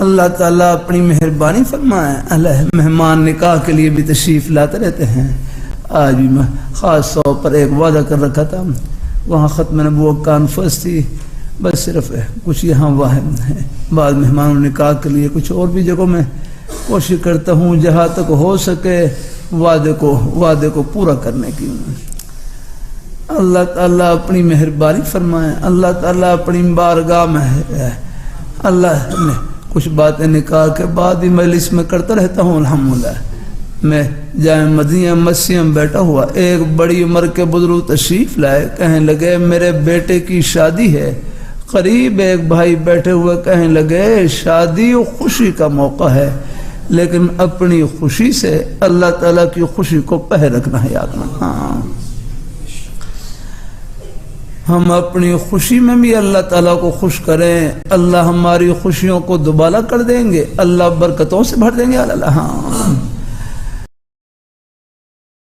اللہ تعالیٰ اپنی مہربانی فرمائے. اللہ مہمان نکاح کے لیے بھی تشریف لاتے رہتے ہیں. آج بھی میں خاص طور پر ایک وعدہ کر رکھا تھا، وہاں ختم نبوت کانفرنس تھی، بس صرف کچھ یہاں واحد ہے. بعض مہمانوں نکاح کے لیے کچھ اور بھی جگہوں میں کوشش کرتا ہوں جہاں تک ہو سکے وعدے کو پورا کرنے کی. اللہ تعالیٰ اپنی مہربانی فرمائے. اللہ تعالیٰ اپنی بارگاہ میں ہے. اللہ میں کچھ باتیں نکاح کے بعد بھی مجلس میں کرتا رہتا ہوں. الحمدللہ میں جامع مدینہ مسجد میں بیٹھا ہوا ایک بڑی عمر کے بزرگ تشریف لائے، کہنے لگے میرے بیٹے کی شادی ہے. قریب ایک بھائی بیٹھے ہوئے کہنے لگے شادی و خوشی کا موقع ہے، لیکن اپنی خوشی سے اللہ تعالیٰ کی خوشی کو پہلے رکھنا ہے. یاد رکھنا ہم اپنی خوشی میں بھی اللہ تعالیٰ کو خوش کریں. اللہ ہماری خوشیوں کو دوبالا کر دیں گے، اللہ برکتوں سے بھر دیں گے. اللہ